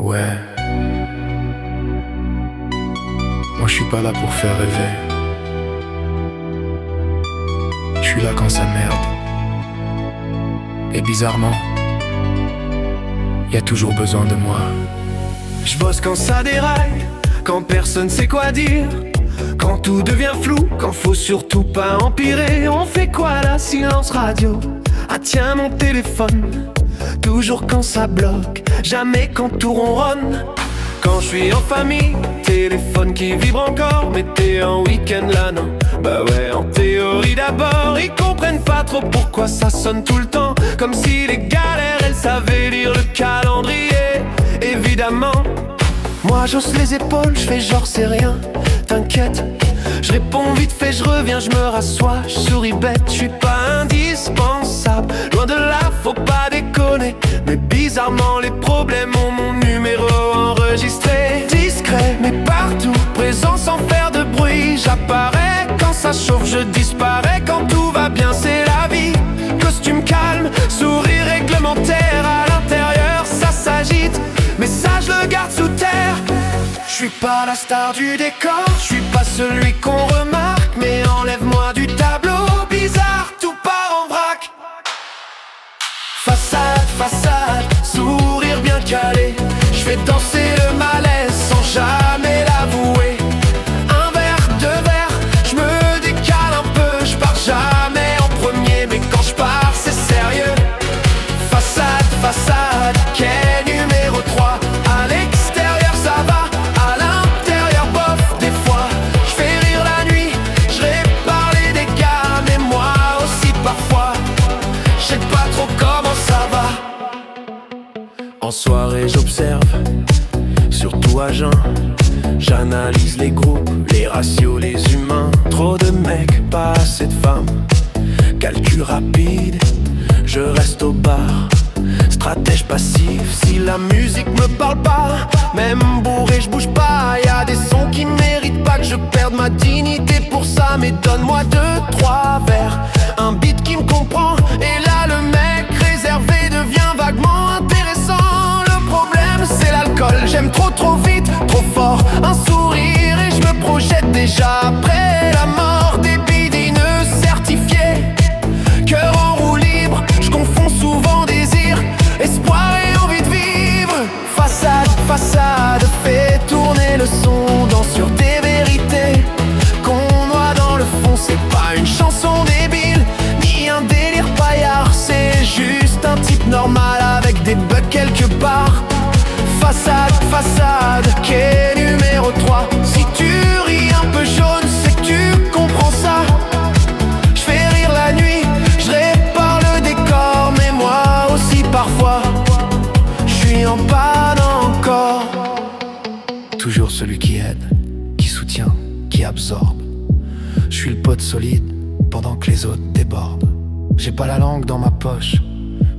Ouais. Moi je suis pas là pour faire rêver. Je suis là quand ça merde. Et bizarrement, y a toujours besoin de moi. Je bosse quand ça déraille, quand personne sait quoi dire, quand tout devient flou, quand faut surtout pas empirer. On fait quoi là, silence radio? Ah tiens mon téléphone, toujours quand ça bloque, jamais quand tout ronronne. Quand je suis en famille, téléphone qui vibre encore. Mais t'es en week-end là non? Bah ouais, en théorie d'abord. Ils comprennent pas trop pourquoi ça sonne tout le temps, comme si les galères elles savaient lire le calendrier. Évidemment, moi j'hausse les épaules, je fais genre c'est rien, t'inquiète. Je réponds vite fait, je reviens, je me rassois, je souris bête. Je suis pas indispensable, loin de là, faut pas déconner. Mais bizarrement les problèmes ont mon numéro enregistré. Discret mais partout, présent sans faire de bruit. J'apparais quand ça chauffe, je disparais quand tout va bien, c'est la vie. Costume calme, sourire réglementaire. À l'intérieur ça s'agite, mais ça je le garde sous terre. Je suis pas la star du décor, je suis pas celui qu'on remarque. Mais enlève-moi du tableau, bizarre, tout part en vrac. Façade, façade, sourire bien calé. Je fais danser le malaise sans jamais l'avouer. Un verre, deux verres, je me décale un peu. Je pars jamais en premier, mais quand je pars c'est sérieux. Façade, façade, quai numéro 3. À l'extérieur ça va, à l'intérieur bof. Des fois, je fais rire la nuit, je répare les dégâts. Mais moi aussi parfois, je sais pas trop comment ça va. En soirée j'observe, surtout à jeun. J'analyse les groupes, les ratios, les humains. Trop de mecs, pas assez de femmes. Calcul rapide, je reste au bar. Stratège passif, si la musique me parle pas, même bourré je bouge pas. Y'a des sons qui méritent pas que je perde ma dignité pour ça. Mais donne-moi 2, 3 verres, un beat qui me comprend. Et là le mec réservé devient vaguement intéressant. Le problème c'est l'alcool, j'aime trop vite, trop fort. Un sourire et je me projette déjà après la mort. Des bidineux certifiés, cœur en roue libre. Je confonds souvent désir, espoir et envie de vivre. Façade, façade, fais tourner le son. Danse sur des vérités qu'on noie dans le fond. C'est pas une chanson débile, ni un délire paillard. C'est juste un type normal avec des bugs quelque part. Façade, façade, quai numéro 3. Si tu ris un peu jaune, c'est que tu comprends ça. Je fais rire la nuit, je répare le décor. Mais moi aussi parfois, je suis en panne encore. Toujours celui qui aide, qui soutient, qui absorbe. Je suis le pote solide pendant que les autres débordent. J'ai pas la langue dans ma poche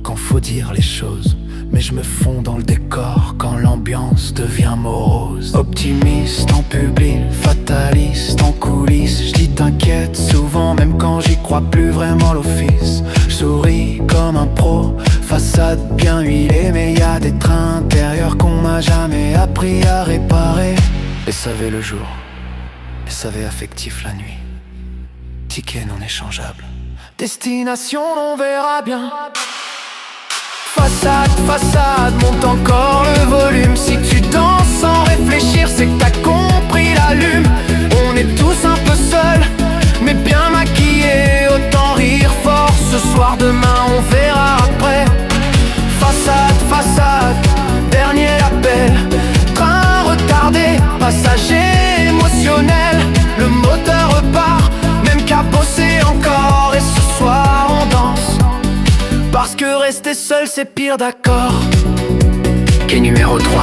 quand faut dire les choses, mais je me fonds dans le décor quand l'ambiance devient morose. Optimiste en public, fataliste en coulisses. Je dis t'inquiète souvent, même quand j'y crois plus vraiment l'office. Je souris comme un pro, façade bien huilée. Mais y a des trains intérieurs qu'on m'a jamais appris à réparer. SAV le jour, SAV affectif la nuit. Ticket non échangeable, destination on verra bien. Façade, façade, monte encore le volume. Si tu danses sans réfléchir, c'est que t'as compris l'allume. On est tous un peu seuls, mais bien maquillés. Autant rire fort ce soir, demain on verra après. Façade, façade, dernier appel. Train retardé, passager émotionnel. Le moteur repart, même qu'à bosser encore. Et ce soir on danse, parce que rester seul c'est pire, d'accord. Quai numéro 3.